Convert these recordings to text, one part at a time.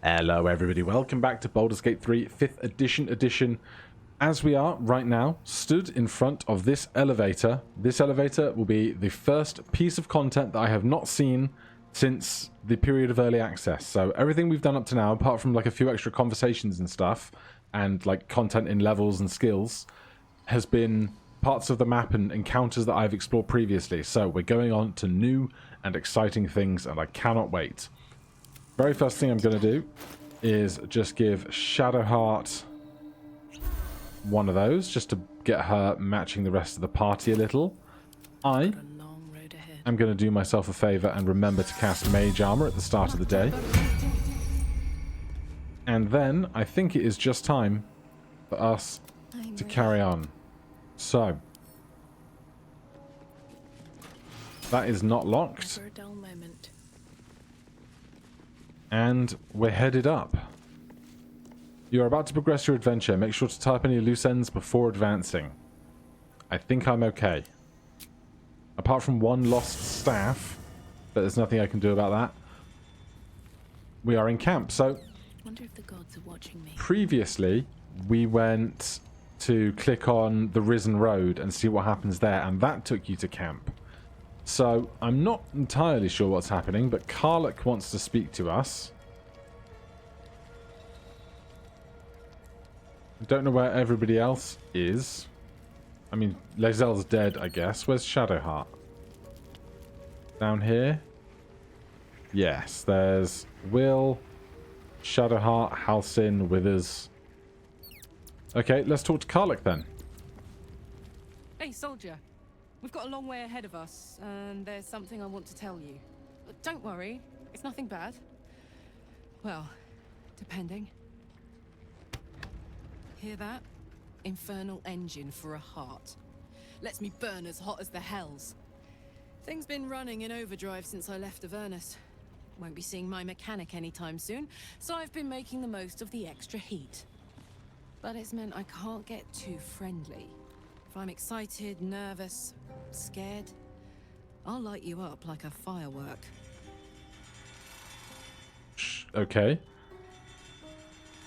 Hello everybody, welcome back to Baldur's Gate 3 5th edition. As we are right now stood in front of this elevator will be the first piece of content that I have not seen since the period of early access. So everything we've done up to now, apart from like a few extra conversations and stuff, and like content in levels and skills, has been parts of the map and encounters that I've explored previously. So we're going on to new and exciting things, and I cannot wait. Very first thing I'm going to do is just give Shadowheart one of those, just to get her matching the rest of the party a little. I am going to do myself a favour and remember to cast Mage Armour at the start of the day. And then I think it is just time for us to carry on. So, that is not locked. And we're headed up. You are about to progress your adventure. Make sure to tie up any loose ends before advancing. I think I'm okay. Apart from one lost staff, but there's nothing I can do about that. We are in camp, so wonder if the gods are watching me. Previously, we went to click on the Risen Road and see what happens there, and that took you to camp. So, I'm not entirely sure what's happening, but Karlach wants to speak to us. I don't know where everybody else is. I mean, Lae'zel's dead, I guess. Where's Shadowheart? Down here? Yes, there's Will, Shadowheart, Halcyon, Withers. Okay, let's talk to Karlach then. Hey, soldier. We've got a long way ahead of us, and there's something I want to tell you. But don't worry, it's nothing bad. Well, depending. Hear that? Infernal engine for a heart. Lets me burn as hot as the hells. Thing's been running in overdrive since I left Avernus. Won't be seeing my mechanic anytime soon, so I've been making the most of the extra heat. But it's meant I can't get too friendly. If I'm excited, nervous, scared, I'll light you up like a firework. Okay.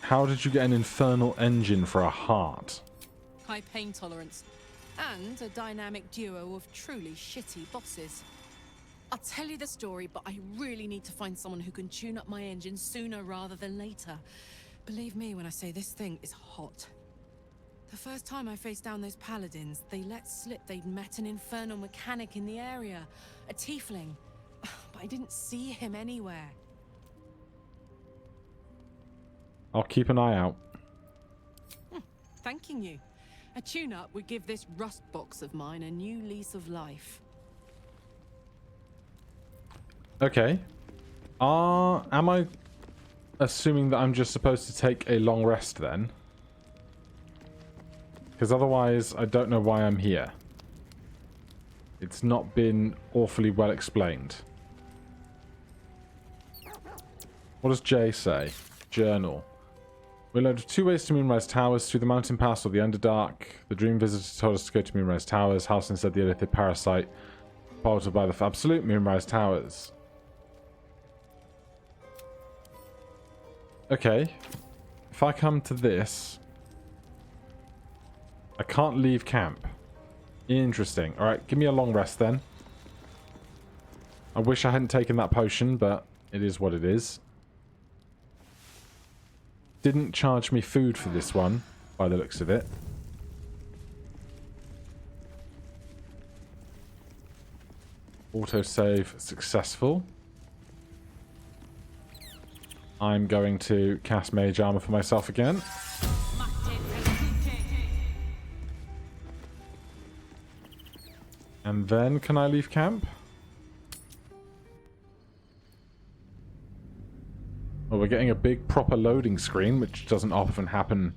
How did you get an infernal engine for a heart? High pain tolerance. And a dynamic duo of truly shitty bosses. I'll tell you the story, but I really need to find someone who can tune up my engine sooner rather than later. Believe me when I say this thing is hot. The first time I faced down those paladins, they let slip they'd met an infernal mechanic in the area. A tiefling. But I didn't see him anywhere. I'll keep an eye out. Thanking you. A tune-up would give this rust box of mine a new lease of life. Okay. Am I assuming that I'm just supposed to take a long rest then? Because otherwise, I don't know why I'm here. It's not been awfully well explained. What does Jay say? Journal. We learned of 2 ways to Moonrise Towers, through the Mountain Pass or the Underdark. The Dream Visitor told us to go to Moonrise Towers. Halcyon said the Illithid Parasite, piloted by the absolute Moonrise Towers. Okay. If I come to this, I can't leave camp. Interesting. Alright, give me a long rest then. I wish I hadn't taken that potion, but it is what it is. Didn't charge me food for this one, by the looks of it. Autosave successful. I'm going to cast Mage Armor for myself again. And then, can I leave camp? Well, we're getting a big proper loading screen, which doesn't often happen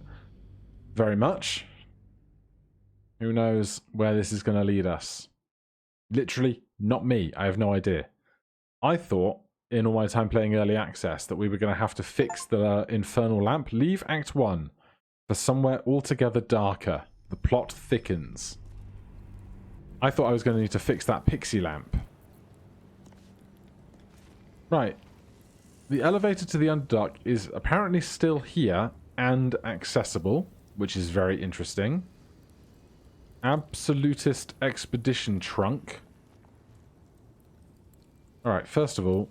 very much. Who knows where this is going to lead us? Literally, not me. I have no idea. I thought, in all my time playing early access, that we were going to have to fix the infernal lamp. Leave Act 1 for somewhere altogether darker. The plot thickens. I thought I was going to need to fix that pixie lamp. Right. the elevator to the Underdark is apparently still here and accessible, which is very interesting. Absolutist Expedition Trunk. Alright, first of all,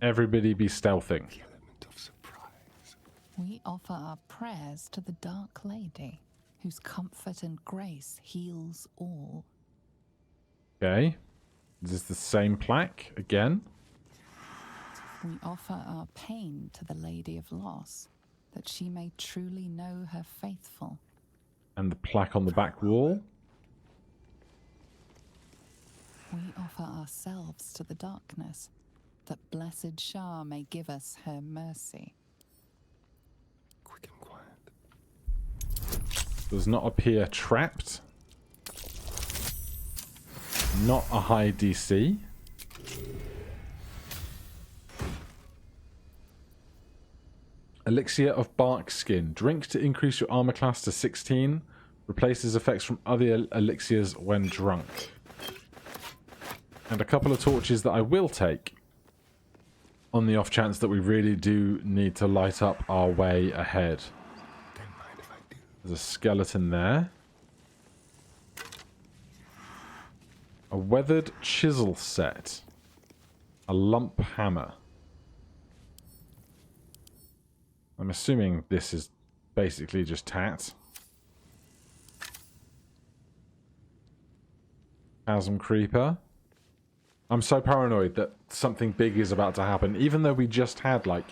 everybody be stealthing. We offer our prayers to the Dark Lady, whose comfort and grace heals all. Okay. Is this the same plaque again? We offer our pain to the Lady of Loss, that she may truly know her faithful. And the plaque on the back wall? We offer ourselves to the darkness, that blessed Shah may give us her mercy. Quick and quiet. Does not appear trapped. Not a high DC. Elixir of Bark Skin. Drink to increase your armor class to 16. Replaces effects from other elixirs when drunk. And a couple of torches that I will take on the off chance that we really do need to light up our way ahead. Don't mind if I do. There's a skeleton there. A weathered chisel set. A lump hammer. I'm assuming this is basically just tat. Chasm Creeper. I'm so paranoid that something big is about to happen, even though we just had, like,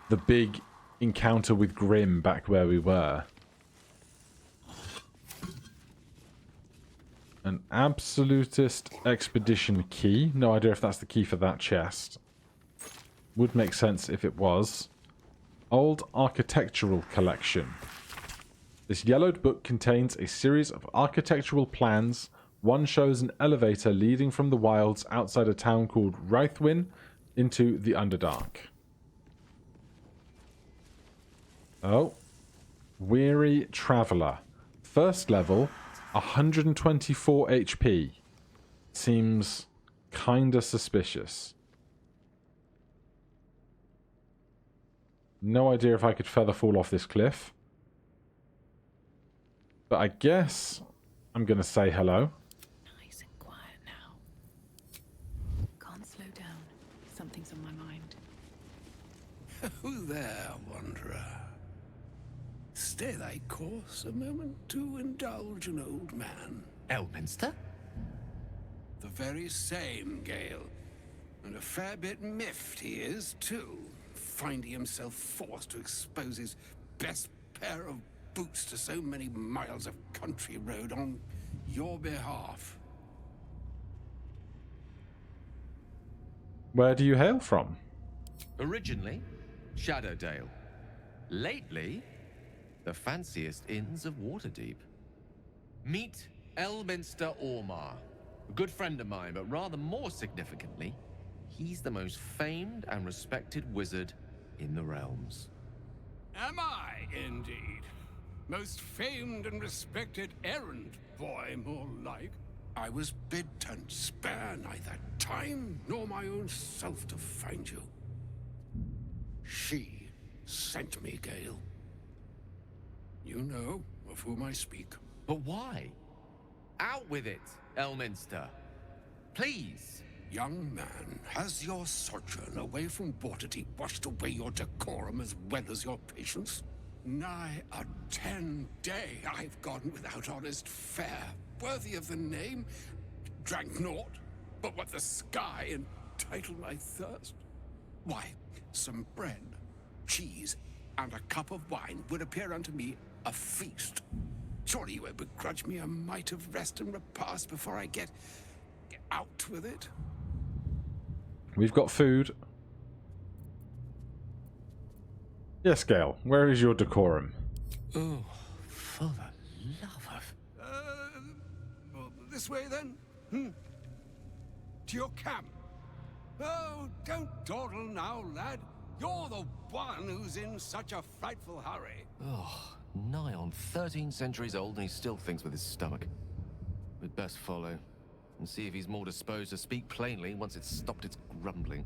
the big encounter with Grimm back where we were. An Absolutist Expedition key. No idea if that's the key for that chest. Would make sense if it was. Old Architectural Collection. This yellowed book contains a series of architectural plans. One shows an elevator leading from the wilds outside a town called Rythwin into the Underdark. Oh. Weary Traveller. First level, 124 HP. Seems kinda suspicious. No idea if I could feather fall off this cliff. But I guess I'm gonna say hello. Nice and quiet now. Can't slow down. Something's on my mind. Who there, wanderer? Stay thy course a moment to indulge an old man. Elminster? The very same, Gale. And a fair bit miffed he is, too, finding himself forced to expose his best pair of boots to so many miles of country road on your behalf. Where do you hail from? Originally, Shadowdale. Lately, the fanciest inns of Waterdeep. Meet Elminster Ormar. A good friend of mine, but rather more significantly, he's the most famed and respected wizard in the realms. Am I, indeed? Most famed and respected errand boy, more like. I was bid to spare neither time nor my own self to find you. She sent me, Gale. You know of whom I speak. But why? Out with it, Elminster. Please. Young man, has your sojourn away from Waterdeep washed away your decorum as well as your patience? Nigh a 10-day I've gone without honest fare, worthy of the name. Drank naught, but what the sky entitled my thirst. Why, some bread, cheese, and a cup of wine would appear unto me a feast. Surely you would begrudge me a mite of rest and repast before I get out with it? We've got food. Yes, Gale. Where is your decorum? Oh, for the love of... Well, this way then? To your camp. Oh, don't dawdle now, lad. You're the one who's in such a frightful hurry. Oh, nigh on 13 centuries old and he still thinks with his stomach. We'd best follow and see if he's more disposed to speak plainly once it's stopped its grumbling.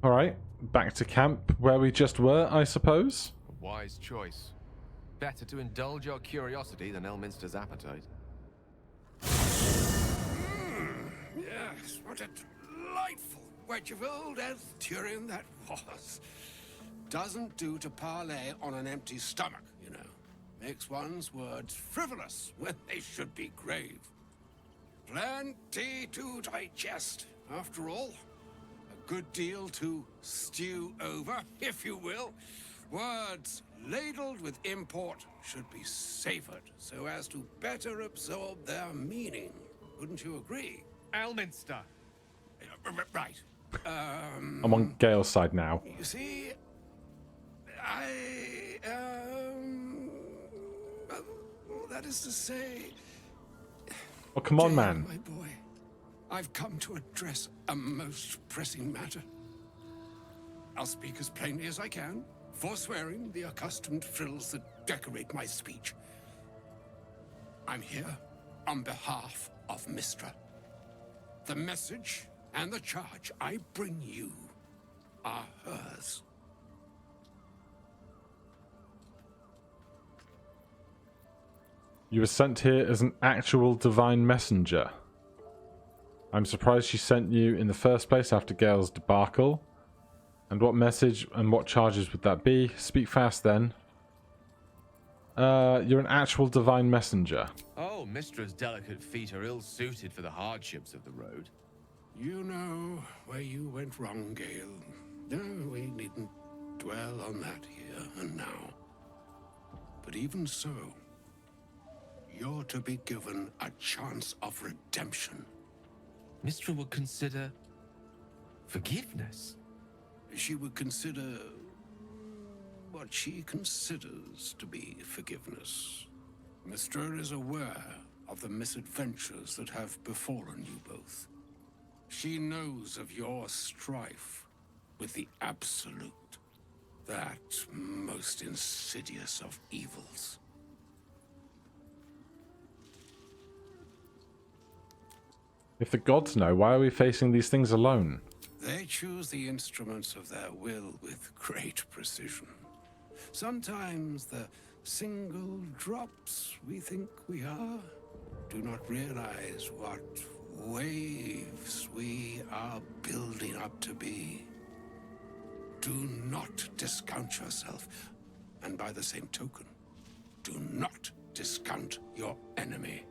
Alright, back to camp where we just were, I suppose. A wise choice. Better to indulge your curiosity than Elminster's appetite. Yes, what a delightful wedge of old Arthurian that was. Doesn't do to parley on an empty stomach, you know. Makes one's words frivolous when they should be grave. Plenty to digest, after all. A good deal to stew over, if you will. Words ladled with import should be savored so as to better absorb their meaning. Wouldn't you agree? Elminster! Right. I'm on Gale's side now. You see, that is to say... Oh, come on, Jane, man. my boy, I've come to address a most pressing matter. I'll speak as plainly as I can, forswearing the accustomed frills that decorate my speech. I'm here on behalf of Mystra. The message and the charge I bring you are hers. You were sent here as an actual divine messenger. I'm surprised she sent you in the first place after Gale's debacle. And what message and what charges would that be? Speak fast then. You're an actual divine messenger. Oh, Mistra's delicate feet are ill-suited for the hardships of the road. You know where you went wrong, Gale. No, we needn't dwell on that here and now. But even so, you're to be given a chance of redemption. Mistra would consider... forgiveness? She would consider what she considers to be forgiveness. Mystra is aware of the misadventures that have befallen you both. She knows of your strife with the Absolute, that most insidious of evils. If the gods know, why are we facing these things alone? They choose the instruments of their will with great precision. Sometimes the single drops we think we are do not realize what waves we are building up to be. Do not discount yourself, and by the same token, do not discount your enemy.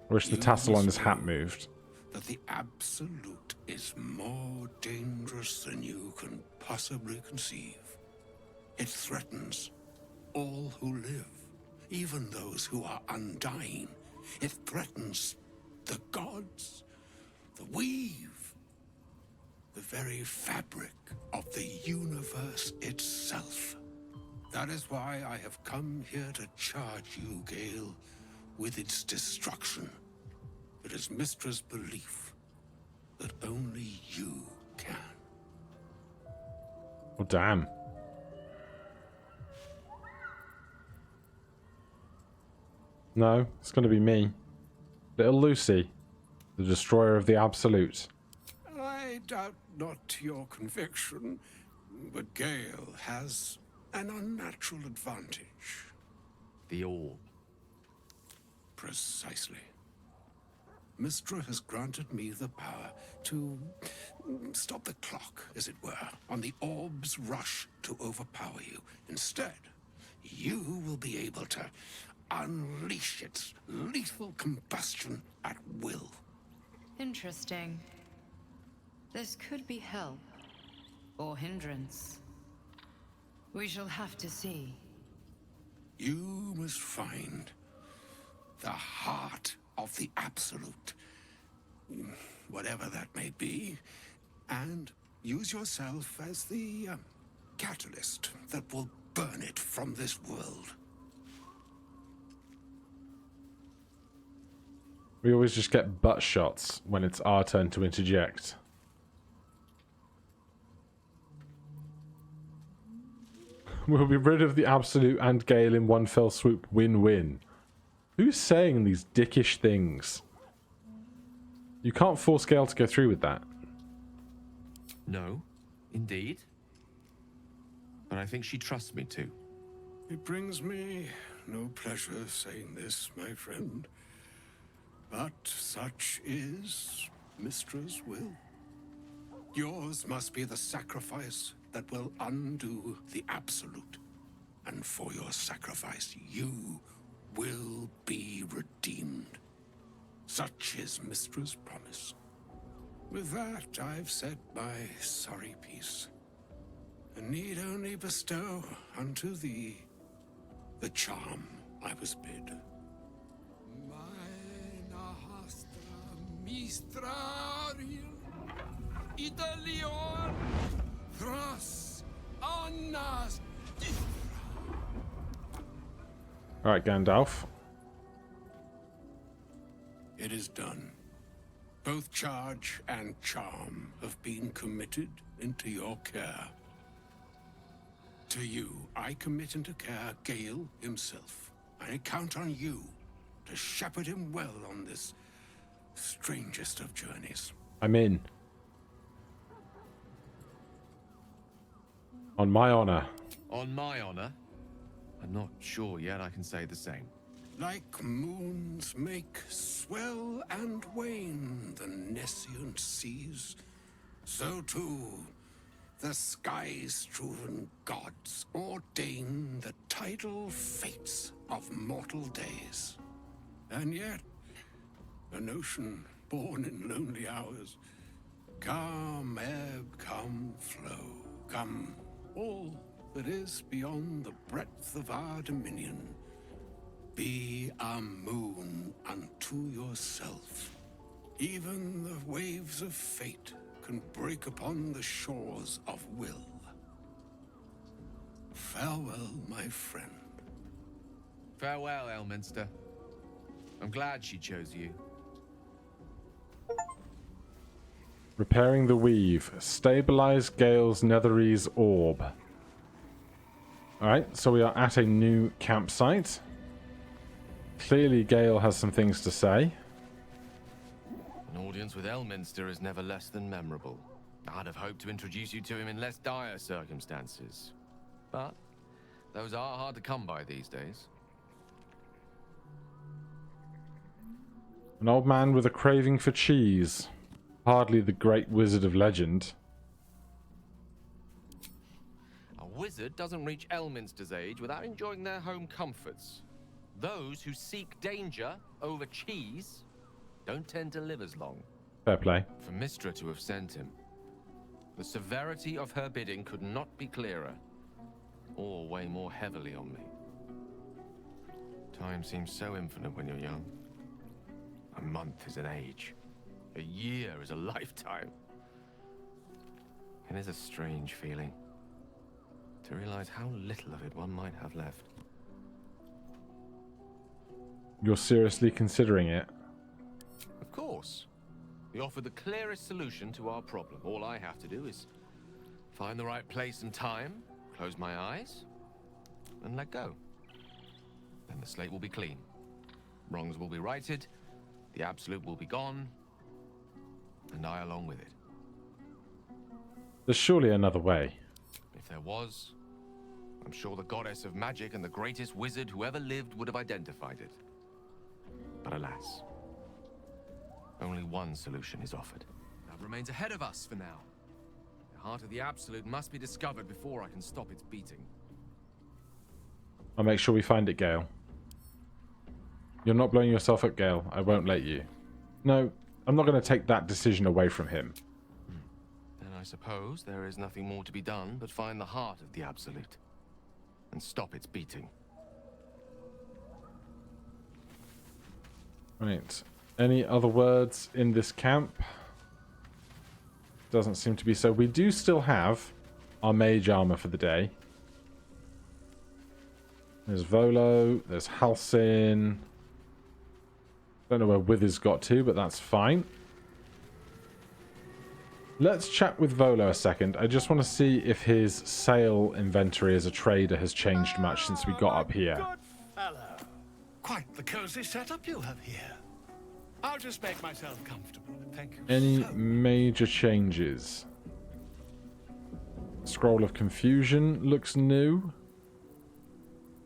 I wish the tassel on his hat moved. That the Absolute is more dangerous than you can possibly conceive. It threatens all who live, even those who are undying. It threatens the gods, the weave, the very fabric of the universe itself. That is why I have come here to charge you, Gale, with its destruction. It is Mistra's belief that only you can. Oh, damn. No, it's going to be me. Little Lucy, the destroyer of the Absolute. I doubt not your conviction, but Gale has an unnatural advantage. The orb. Precisely. Mystra has granted me the power to stop the clock, as it were, on the orb's rush to overpower you. Instead, you will be able to unleash its lethal combustion at will. Interesting. This could be help, or hindrance. We shall have to see. You must find the heart of the Absolute, whatever that may be, and use yourself as the catalyst that will burn it from this world. We always just get butt shots when it's our turn to interject. We'll be rid of the Absolute and Gale in one fell swoop. Win-win. Who's saying these dickish things? You can't force Gale to go through with that. No, Indeed. But I think she trusts me too. It brings me no pleasure saying this, my friend. But such is Mystra's will. Yours must be the sacrifice that will undo the Absolute. And for your sacrifice, you will be redeemed. Such is Mystra's promise. With that, I've said my sorry piece, and need only bestow unto thee the charm I was bid. Maena hastra mistrarium Italion thras annas. All right, Gandalf. It is done. Both charge and charm have been committed into your care. To you, I commit into care Gale himself. I count on you to shepherd him well on this strangest of journeys. I'm in. On my honor. On my honor, I'm not sure yet I can say the same. Like moons make swell and wane the nescient seas, so too the sky-strewn gods ordain the tidal fates of mortal days. And yet, an ocean born in lonely hours, come ebb, come flow, come all that is beyond the breadth of our dominion. Be a moon unto yourself. Even the waves of fate can break upon the shores of will. Farewell, my friend. Farewell, Elminster. I'm glad she chose you. Repairing the weave. Stabilize Gale's Netherese orb. Alright, so we are at a new campsite. Clearly Gale has some things to say. An audience with Elminster is never less than memorable. I'd have hoped to introduce you to him in less dire circumstances. But those are hard to come by these days. An old man with a craving for cheese. Hardly the great wizard of legend. A wizard doesn't reach Elminster's age without enjoying their home comforts. Those who seek danger over cheese don't tend to live as long. Fair play. For Mystra to have sent him, the severity of her bidding could not be clearer, or weigh more heavily on me. Time seems so infinite when you're young. A month is an age. A year is a lifetime. It is a strange feeling to realize how little of it one might have left. You're seriously considering it? Of course. We offer the clearest solution to our problem. All I have to do is find the right place and time, close my eyes, and let go. Then the slate will be clean. Wrongs will be righted, the Absolute will be gone, and I along with it. There's surely another way. If there was, I'm sure the goddess of magic and the greatest wizard who ever lived would have identified it. But alas, only one solution is offered. That remains ahead of us for now. The heart of the Absolute must be discovered before I can stop its beating. I'll make sure we find it, Gale. You're not blowing yourself up, Gale. I won't let you. No, I'm not going to take that decision away from him. Then I suppose there is nothing more to be done but find the heart of the Absolute and stop its beating. Right. Any other words in this camp? Doesn't seem to be so. We do still have our mage armor for the day. There's Volo. There's Halcyon. Don't know where Wither's got to, but that's fine. Let's chat with Volo a second. I just want to see if his sale inventory as a trader has changed much since we got up here. Good fellow. Quite the cozy setup you have here. I'll just make myself comfortable. Thank you. Any so major changes? Scroll of Confusion looks new.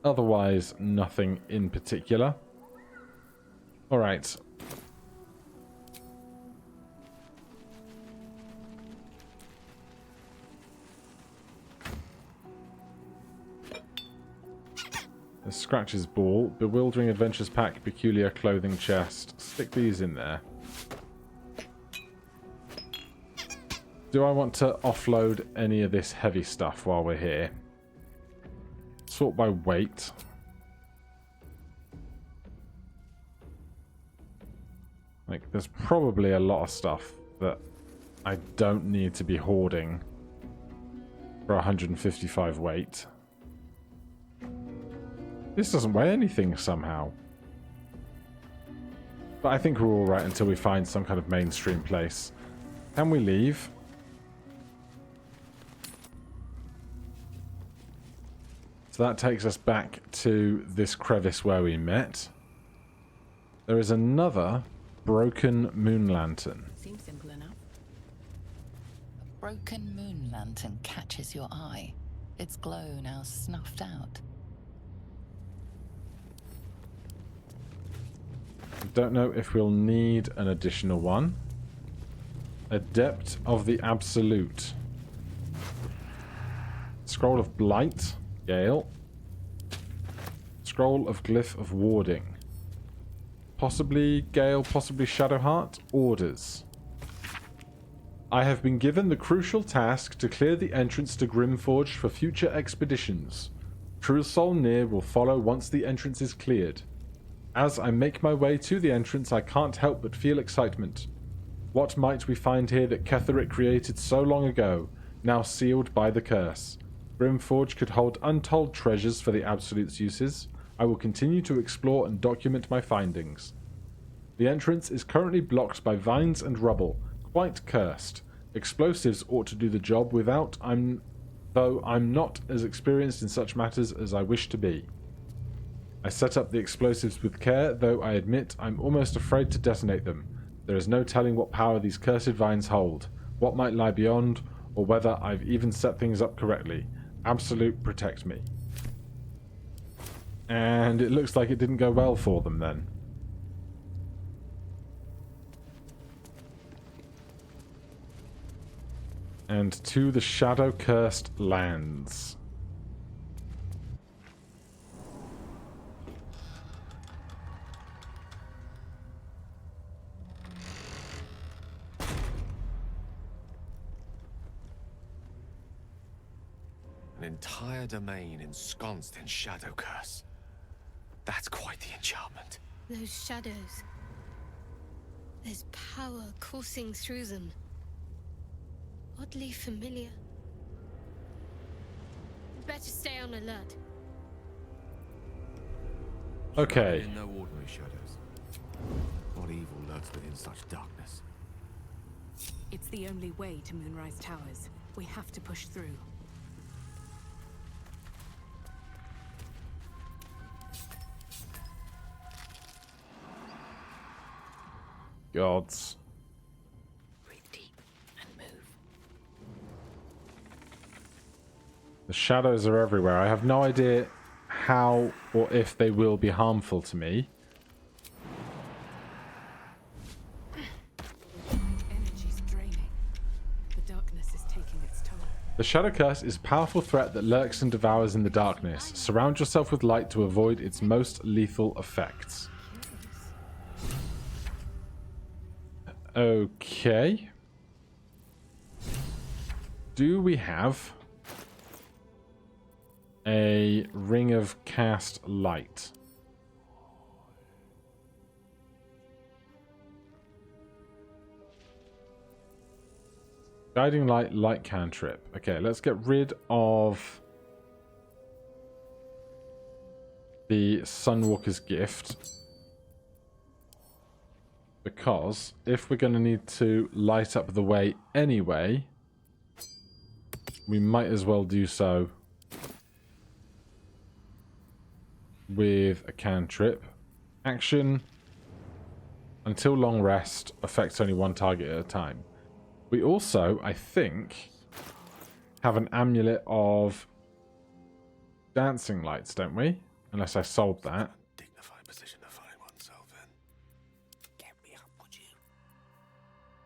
Otherwise, nothing in particular. Alright. The Scratches Ball, Bewildering Adventures Pack, Peculiar Clothing Chest. Stick these in there. Do I want to offload any of this heavy stuff while we're here? Sort by weight. Like, there's probably a lot of stuff that I don't need to be hoarding for 155 weight. This doesn't weigh anything somehow. But I think we're alright until we find some kind of mainstream place. Can we leave? So that takes us back to this crevice where we met. There is another broken moon lantern. Seems simple enough. A broken moon lantern catches your eye. Its glow now snuffed out. I don't know if we'll need an additional one. Adept of the Absolute. Scroll of Blight. Gale. Scroll of Glyph of Warding. Possibly Gale, possibly Shadowheart. Orders. I have been given the crucial task to clear the entrance to Grimforge for future expeditions. True Soul Near will follow once the entrance is cleared. As I make my way to the entrance, I can't help but feel excitement. What might we find here that Ketheric created so long ago, now sealed by the curse? Grimforge could hold untold treasures for the Absolute's uses. I will continue to explore and document my findings. The entrance is currently blocked by vines and rubble, quite cursed. Explosives ought to do the job though I'm not as experienced in such matters as I wish to be. I set up the explosives with care, though I admit I'm almost afraid to detonate them. There is no telling what power these cursed vines hold, what might lie beyond, or whether I've even set things up correctly. Absolute, protect me. And it looks like it didn't go well for them then. And to the shadow-cursed lands. An entire domain ensconced in shadow curse. That's quite the enchantment. Those shadows. There's power coursing through them. Oddly familiar. Better stay on alert. Okay. No ordinary shadows. What evil lurks within such darkness? It's the only way to Moonrise Towers. We have to push through. Gods. Breathe deep and move. The shadows are everywhere. I have no idea how or if they will be harmful to me. Energy's draining. The darkness is taking its toll. The Shadow Curse is a powerful threat that lurks and devours in the darkness. Surround yourself with light to avoid its most lethal effects. Okay. Do we have a Ring of Cast Light? Guiding Light, Light Cantrip. Okay, let's get rid of the Sunwalker's Gift. Because if we're going to need to light up the way anyway, we might as well do so with a cantrip. Action until long rest affects only one target at a time. We also, I think, have an amulet of dancing lights, don't we? Unless I sold that. Dignified position to find oneself in. Get me up, would you?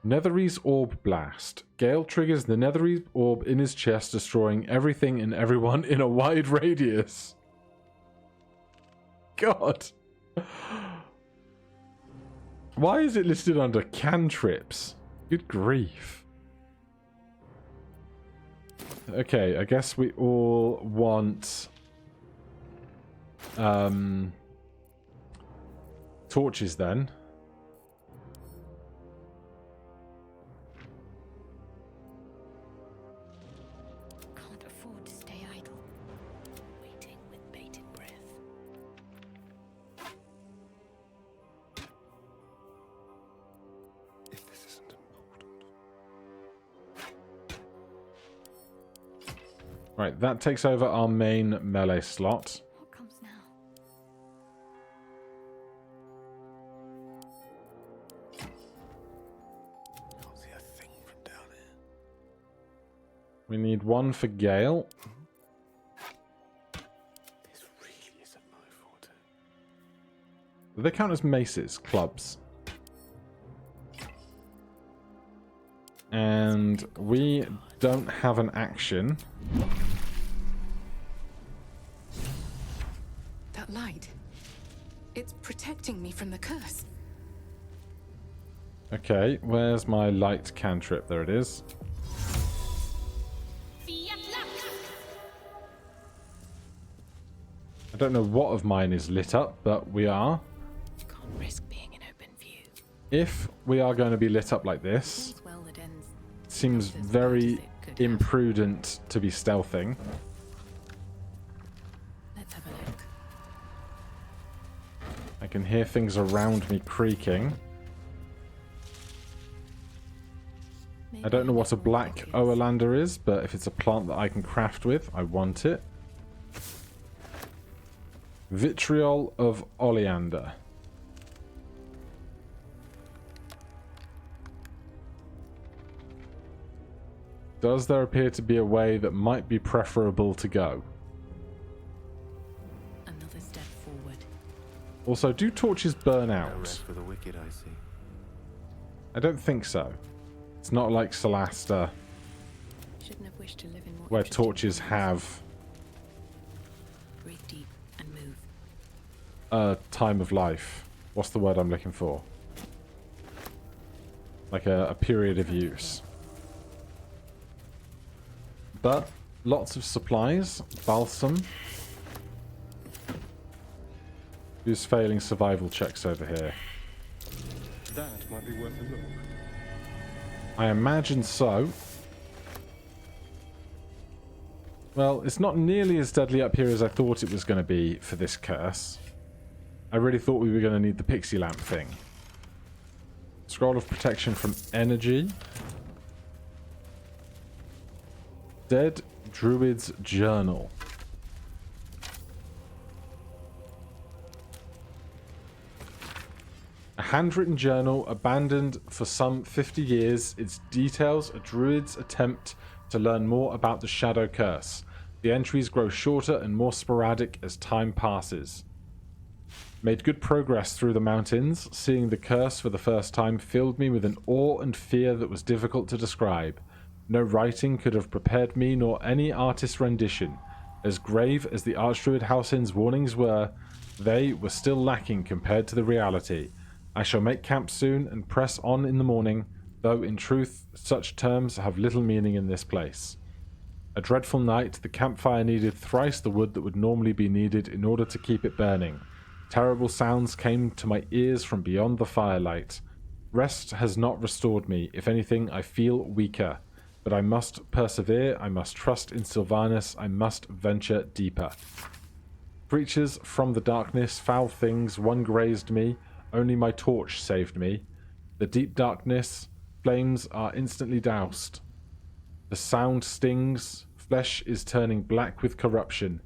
Netherese Orb Blast. Gale triggers the Netherese Orb in his chest, destroying everything and everyone in a wide radius. God. Why is it listed under cantrips? Good grief. Okay, I guess we all want torches then. Can't afford to stay idle, waiting with bated breath. If this isn't important. Right, that takes over our main melee slot. What comes now? Can't see a thing from down here. We need one for Gale. This really isn't my forte. Do they count as maces, clubs? And we don't have an action. That light. It's protecting me from the curse. Okay, where's my light cantrip? There it is. I don't know what of mine is lit up, but we are. Can't risk being in open view. If we are going to be lit up like this, All's well that ends. seems Not as very bad as it could have. imprudent to be stealthing. Let's have a look. I can hear things around me creaking. I don't know what a black Oerlander is, but if it's a plant that I can craft with, I want it. Vitriol of Oleander. Does there appear to be a way that might be preferable to go? Another step forward. Also, do torches burn No out? rest for the wicked, I see. I don't think so. It's not like Solasta, Shouldn't have wished to live in more where interesting torches times. have Breathe deep and move. a time of life. What's the word I'm looking for? Like a period of use. But lots of supplies. Balsam. Who's failing survival checks over here? That might be worth a look. I imagine so. Well, it's not nearly as deadly up here as I thought it was going to be for this curse. I really thought we were going to need the pixie lamp thing. Scroll of protection from energy. Dead Druid's Journal. A handwritten journal abandoned for some 50 years. It details a druid's attempt to learn more about the Shadow Curse. The entries grow shorter and more sporadic as time passes. Made good progress through the mountains. Seeing the curse for the first time filled me with an awe and fear that was difficult to describe. No writing could have prepared me, nor any artist's rendition. As grave as the Archdruid Halsin's warnings were, they were still lacking compared to the reality. I shall make camp soon and press on in the morning, though in truth such terms have little meaning in this place. A dreadful night, the campfire needed thrice the wood that would normally be needed in order to keep it burning. Terrible sounds came to my ears from beyond the firelight. Rest has not restored me. If anything, I feel weaker. But I must persevere, I must trust in Sylvanus, I must venture deeper. Creatures from the darkness, foul things, one grazed me, only my torch saved me. The deep darkness, flames are instantly doused. The sound stings, flesh is turning black with corruption.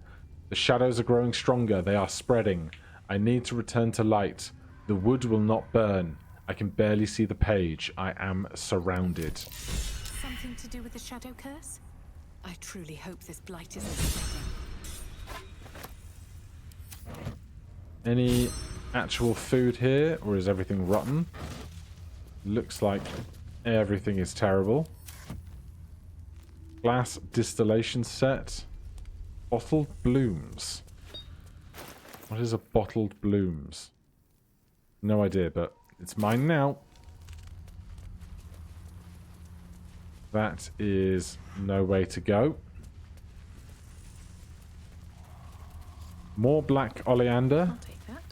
The shadows are growing stronger, they are spreading. I need to return to light. The wood will not burn. I can barely see the page. I am surrounded. Something to do with the Shadow Curse? I truly hope this blight isn't spreading. Any actual food here, or is everything rotten? Looks like everything is terrible. Glass distillation set. Bottled blooms. What is a bottled blooms? No idea, but it's mine now. That is no way to go. More black oleander. I'll take that.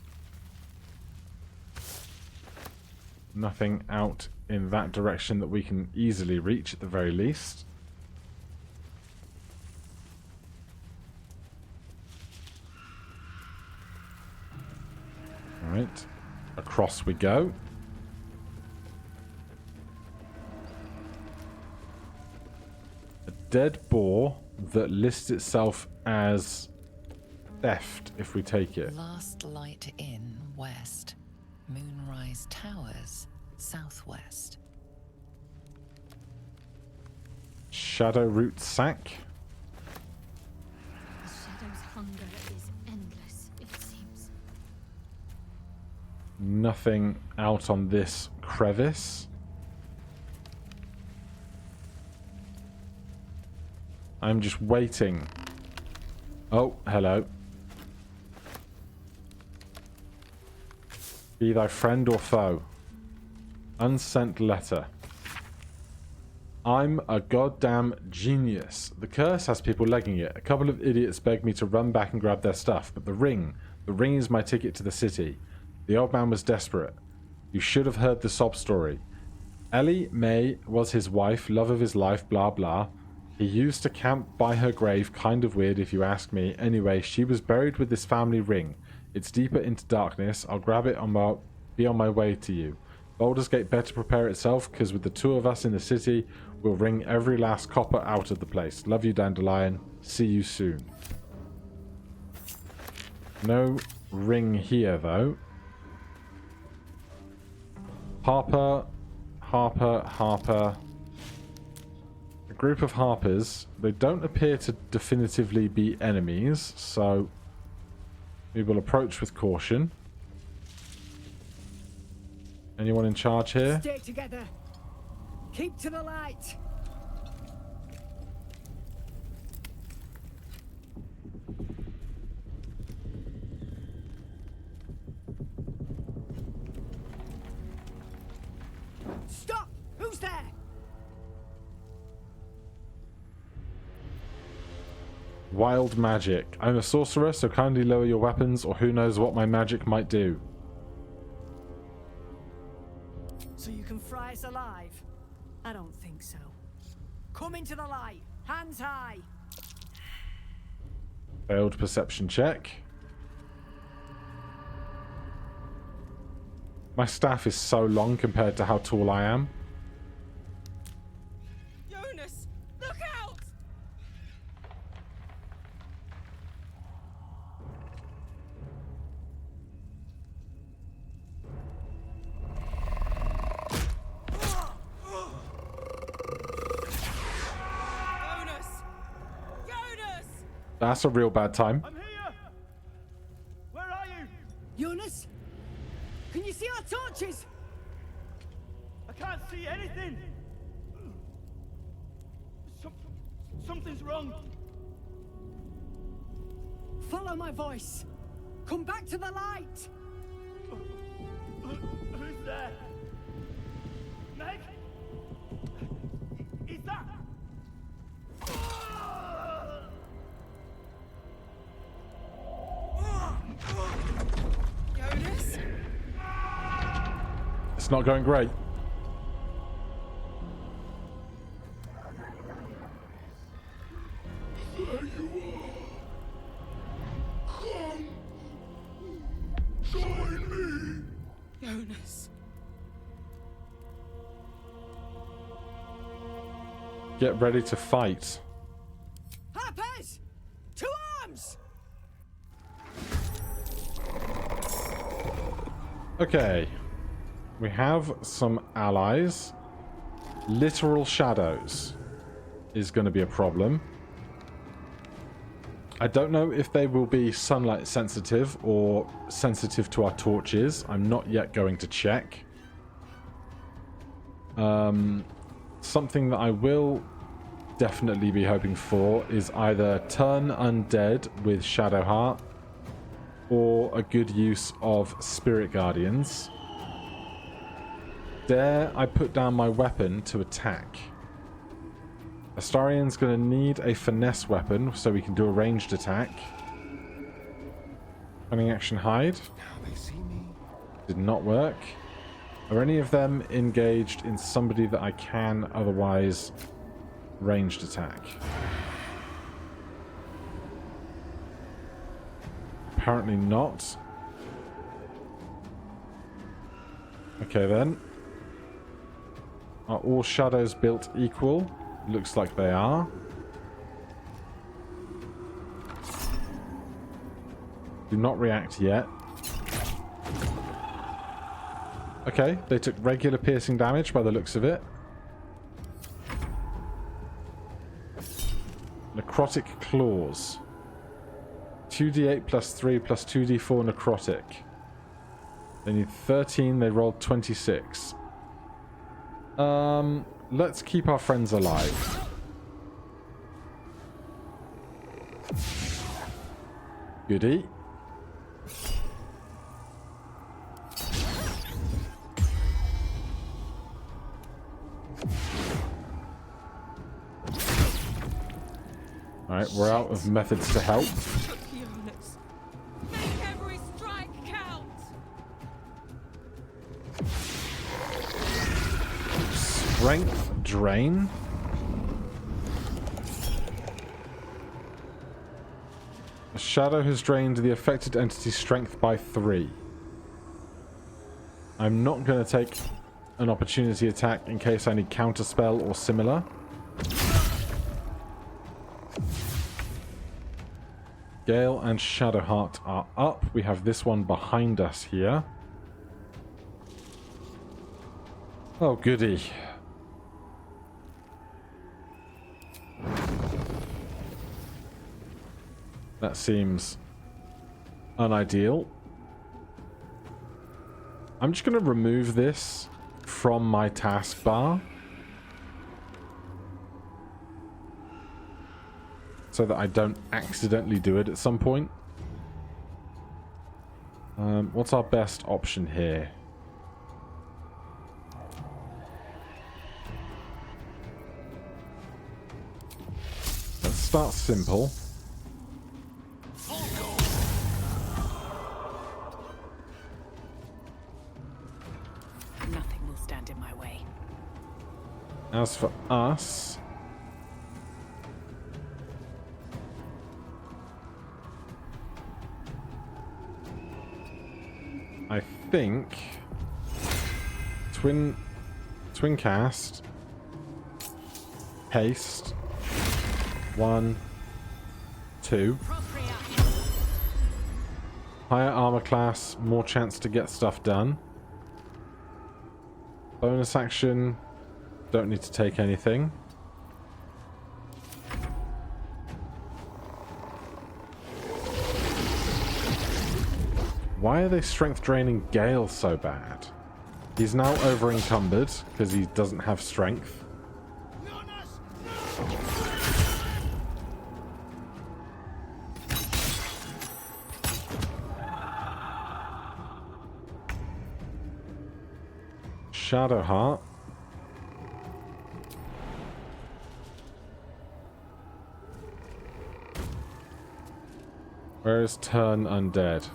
Nothing out in that direction that we can easily reach at the very least. Alright. Across we go. A dead boar that lists itself as theft if we take it. Last Light Inn, west. Moonrise Towers, southwest. Shadow root sack. The shadow's hunger is endless, it seems. Nothing out on this crevice. I'm just waiting. Oh, hello. Be thy friend or foe. Unsent letter. I'm a goddamn genius. The curse has people legging it. A couple of idiots begged me to run back and grab their stuff, but the ring is my ticket to the city. The old man was desperate. You should have heard the sob story. Ellie May was his wife, love of his life, blah blah. He used to camp by her grave, kind of weird if you ask me. Anyway, she was buried with this family ring. It's deeper into darkness. I'll grab it be on my way to you. Baldur's Gate better prepare itself, because with the two of us in the city, we'll wring every last copper out of the place. Love you, Dandelion. See you soon. No ring here, though. Harper. A group of harpers. They don't appear to definitively be enemies, so we will approach with caution. Anyone in charge here? Stay together. Keep to the light. Stop! Who's there? Wild magic. I'm a sorcerer, so kindly lower your weapons, or who knows what my magic might do. So you can fry us alive? I don't think so. Come into the light. Hands high. Failed perception check. My staff is so long compared to how tall I am. Jonas, look out! Jonas! That's a real bad time. I'm here. Where are you? Jonas? Can you see our torches? I can't see anything. Something's wrong. Follow my voice. Come back to the light. Who's there? Meg? Is that? Jonas? It's not going great. There you are. Come. Join me. Jonas. Get ready to fight. Harpers! To arms! Okay. We have some allies. Literal shadows is going to be a problem. I don't know if they will be sunlight sensitive or sensitive to our torches. I'm not yet going to check. Something that I will definitely be hoping for is either turn undead with Shadowheart or a good use of Spirit Guardians. Dare I put down my weapon to attack? Astarian's going to need a finesse weapon so we can do a ranged attack. Cunning action hide. Now they see me. Did not work. Are any of them engaged in somebody that I can otherwise ranged attack? Apparently not. Okay then. Are all shadows built equal? Looks like they are. Do not react yet. Okay, they took regular piercing damage by the looks of it. Necrotic claws. 2d8 plus 3 plus 2d4 necrotic. They need 13, they rolled 26. Let's keep our friends alive. Goody. Alright, we're out of methods to help. Make every strike count. Strength drain. A shadow has drained the affected entity's strength by 3. I'm not going to take an opportunity attack in case I need counterspell or similar. Gale and Shadowheart are up. We have this one behind us here. Oh, goody. That seems unideal. I'm just going to remove this from my taskbar so that I don't accidentally do it at some point. What's our best option here? Let's start simple. Nothing will stand in my way. As for us, I think twin cast, haste, 1, 2. Higher armor class, more chance to get stuff done. Bonus action, don't need to take anything. Why are they strength draining Gale so bad? He's now over encumbered because he doesn't have strength. Shadowheart. Where is Turn Undead?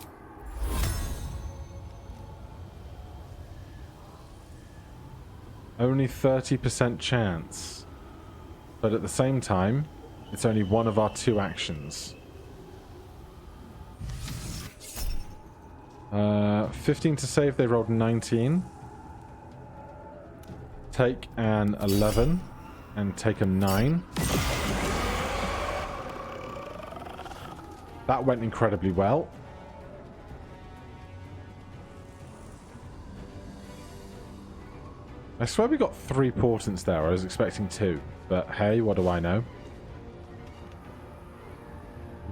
Only 30% chance. But at the same time, it's only one of our 2 actions. 15 to save, they rolled 19. Take an 11 and take a 9. That went incredibly well. I swear we got 3 portents there. I was expecting 2. But hey, what do I know?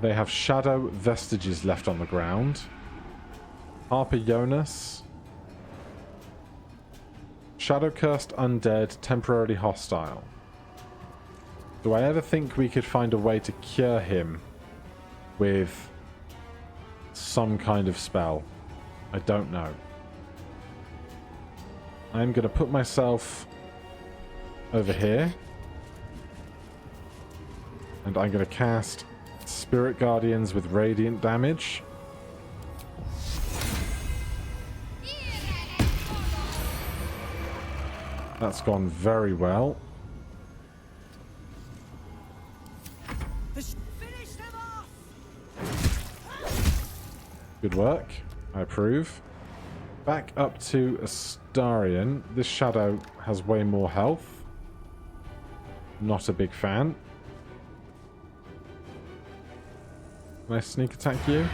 They have shadow vestiges left on the ground. Harper Jonas. Shadow cursed undead, temporarily hostile. Do I ever think we could find a way to cure him with some kind of spell? I don't know. I'm going to put myself over here. And I'm going to cast Spirit Guardians with radiant damage. That's gone very well. Good work. I approve. Back up to Astarion. This shadow has way more health. Not a big fan. Can I sneak attack you?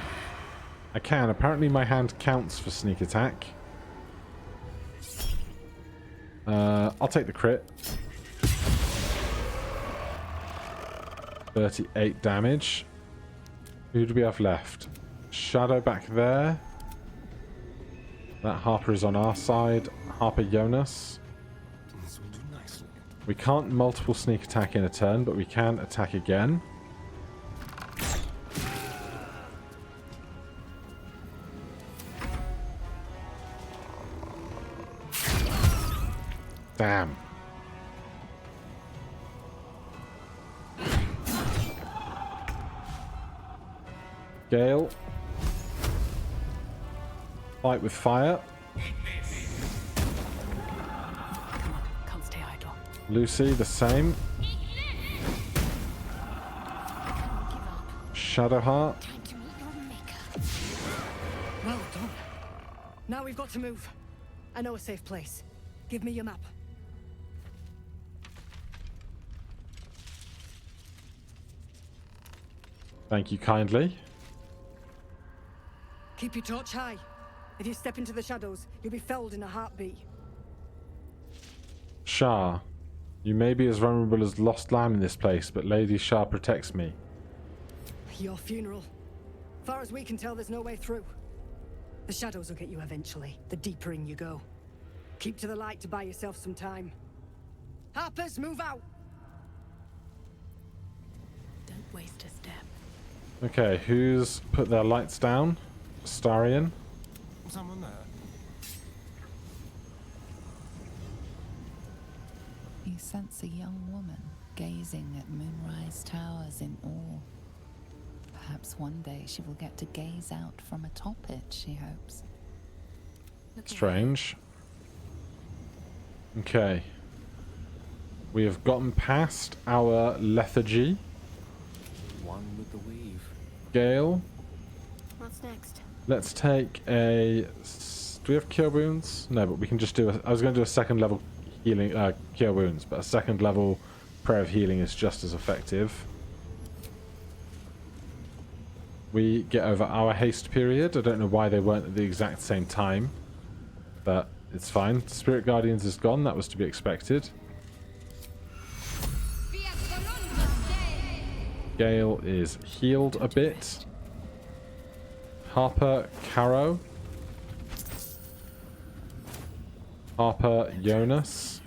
I can. Apparently my hand counts for sneak attack. I'll take the crit. 38 damage. Who do we have left? Shadow back there. That Harper is on our side. Harper Jonas. We can't multiple sneak attack in a turn, but we can attack again. Damn. Gale. Fight with fire. Can't stay idle. Lucy, the same. Shadowheart. Well done. Now we've got to move. I know a safe place. Give me your map. Thank you kindly. Keep your torch high. If you step into the shadows, you'll be felled in a heartbeat. Shah. You may be as vulnerable as lost lamb in this place, but Lady Shah protects me. Your funeral. Far as we can tell, there's no way through. The shadows will get you eventually, the deeper in you go. Keep to the light to buy yourself some time. Harpers, move out! Don't waste a step. Okay, who's put their lights down? Astarion. Someone there? You sense a young woman gazing at Moonrise Towers in awe. Perhaps one day she will get to gaze out from atop it, she hopes. Strange. Okay. We have gotten past our lethargy. One with the weave. Gale. What's next? Let's take a... Do we have Cure Wounds? No, but we can just do a... I was going to do a second level healing, Cure Wounds, but a second level Prayer of Healing is just as effective. We get over our haste period. I don't know why they weren't at the exact same time, but it's fine. Spirit Guardians is gone. That was to be expected. Gale is healed a bit. Harper Caro. Harper Jonas.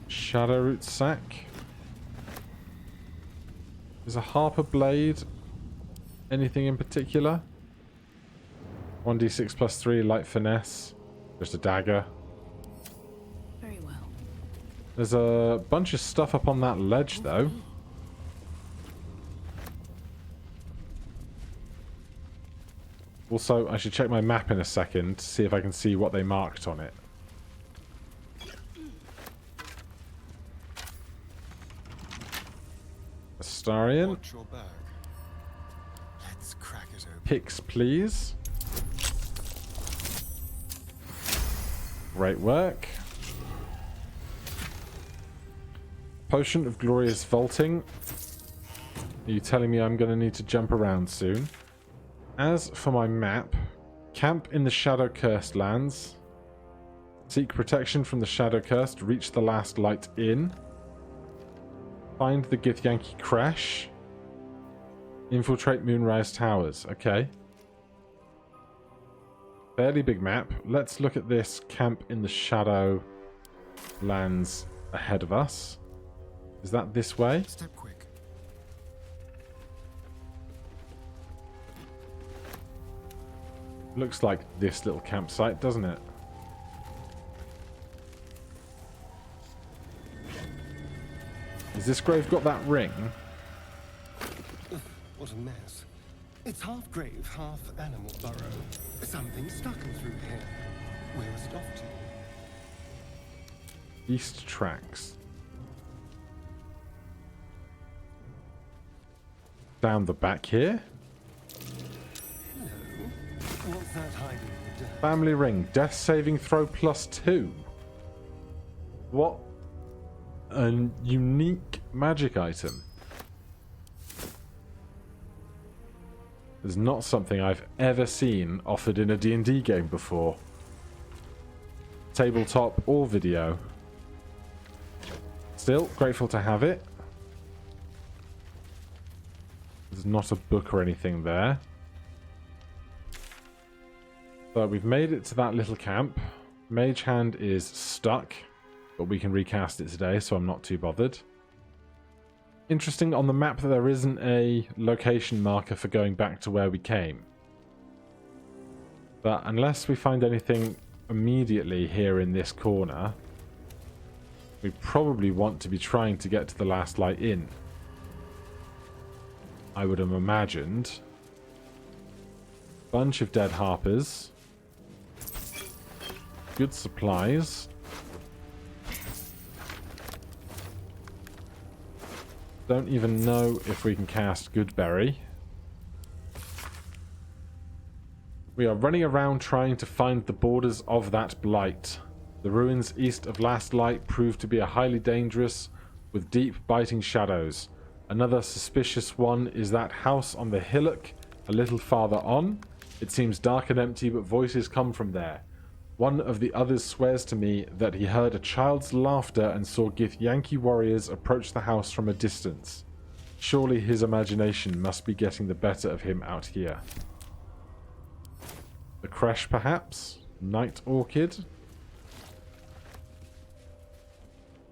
Shadowroot Sack. Is a Harper Blade anything in particular? 1d6 plus 3, light finesse. Just a dagger. Very well. There's a bunch of stuff up on that ledge, though. Also, I should check my map in a second to see if I can see what they marked on it. Astarion. Watch your bag. Let's crack it open. Picks, please. Great work. Potion of Glorious Vaulting. Are you telling me I'm going to need to jump around soon? As for my map, camp in the Shadow Cursed lands. Seek protection from the Shadow Cursed. Reach the last light in. Find the Githyanki crash. Infiltrate Moonrise Towers. Okay. Fairly big map. Let's look at this camp in the shadow lands ahead of us. Is that this way? Step quick. Looks like this little campsite, doesn't it? Has this grave got that ring? What a mess. It's half grave, half animal burrow. Something's stuck in through here. Where is it off to? East tracks. Down the back here. Hello. What's that hiding in the dirt? Family ring. Death saving throw +2. What a unique magic item. It's not something I've ever seen offered in a D&D game before. Tabletop or video. Still, grateful to have it. There's not a book or anything there. So we've made it to that little camp. Mage Hand is stuck, but we can recast it today, so I'm not too bothered. Interesting on the map that there isn't a location marker for going back to where we came. But unless we find anything immediately here in this corner, we probably want to be trying to get to the Last Light Inn. I would have imagined. Bunch of dead harpers. Good supplies. Don't even know if we can cast Goodberry. We are running around trying to find the borders of that blight. The ruins east of Last Light prove to be a highly dangerous, with deep biting shadows. Another suspicious one is that house on the hillock a little farther on. It seems dark and empty, but voices come from there. One of the others swears to me that he heard a child's laughter and saw Githyanki warriors approach the house from a distance. Surely his imagination must be getting the better of him out here. The Creche, perhaps? Night Orchid?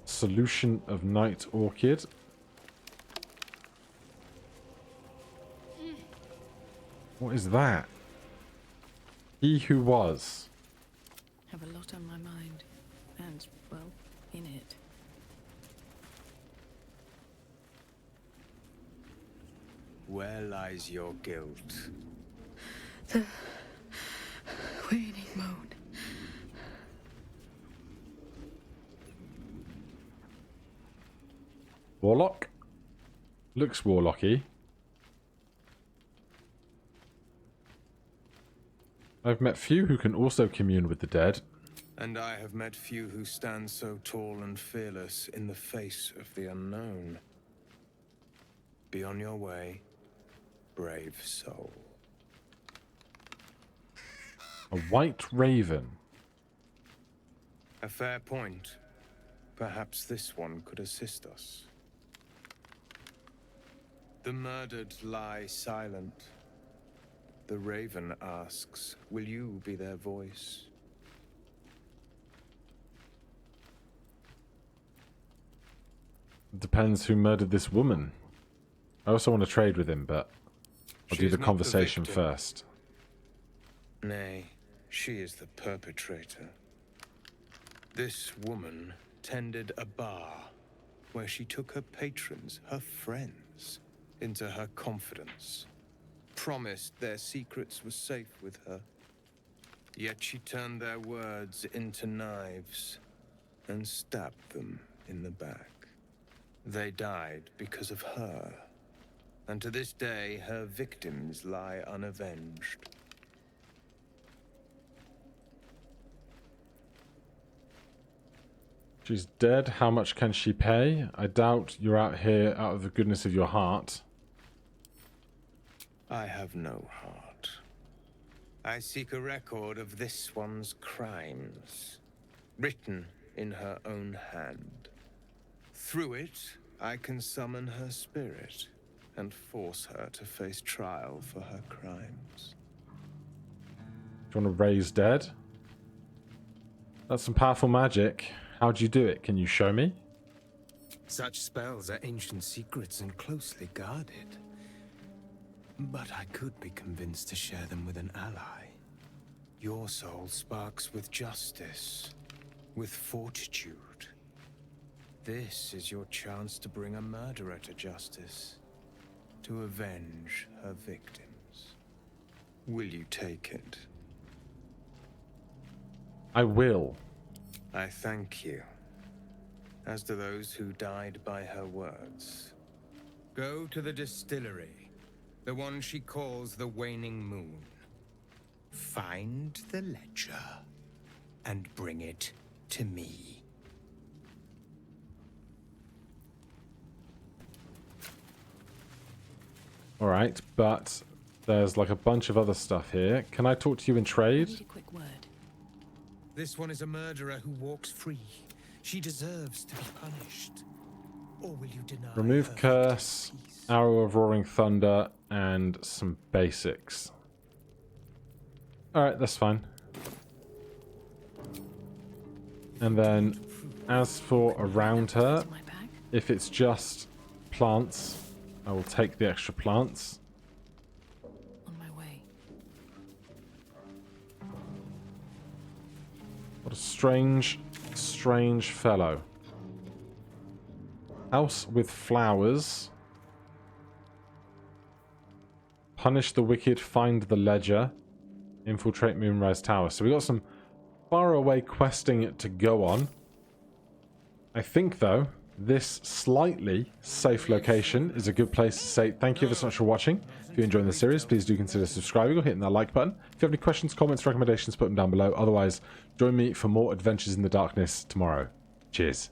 Solution of Night Orchid. What is that? He who was. Have a lot on my mind. And, well, in it. Where lies your guilt? The waning moon. Warlock? Looks warlocky. I've met few who can also commune with the dead. And I have met few who stand so tall and fearless in the face of the unknown. Be on your way, brave soul. A white raven. A fair point. Perhaps this one could assist us. The murdered lie silent. The raven asks, will you be their voice? Depends who murdered this woman. I also want to trade with him, but I'll do the conversation first. Nay, she is the perpetrator. This woman tended a bar where she took her patrons, her friends, into her confidence. Promised their secrets were safe with her. Yet she turned their words into knives and stabbed them in the back. They died because of her, and to this day her victims lie unavenged. She's dead. How much can she pay? I doubt you're out here out of the goodness of your heart. I have no heart. I seek a record of this one's crimes, written in her own hand. Through it, I can summon her spirit and force her to face trial for her crimes. Do you want to raise dead? That's some powerful magic. How do you do it? Can you show me? Such spells are ancient secrets and closely guarded. But I could be convinced to share them with an ally. Your soul sparks with justice, with fortitude. This is your chance to bring a murderer to justice, to avenge her victims. Will you take it? I will. I thank you, as do those who died by her words. Go to the distillery, the one she calls the Waning Moon. Find the ledger and bring it to me. All right, but there's like a bunch of other stuff here. Can I talk to you in I trade? need a quick word. This one is a murderer who walks free. She deserves to be punished. Or will you deny Remove her curse, peace? arrow of roaring thunder, and some basics. All right, that's fine. And then, as for around her, My bag. if it's just plants, I will take the extra plants. On my way. What a strange, strange fellow. House with flowers. Punish the wicked, find the ledger. Infiltrate Moonrise Tower. So we got some far away questing to go on. I think, though, this slightly safe location is a good place to say thank you ever so much for watching. If you're enjoying the series, please do consider subscribing or hitting that like button. If you have any questions, comments, recommendations, put them down below. Otherwise, join me for more Adventures in the Darkness tomorrow. Cheers.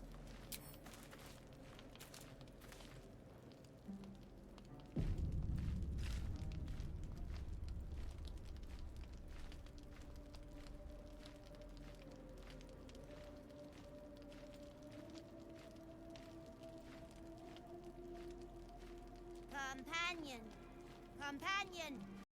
Companion! Companion!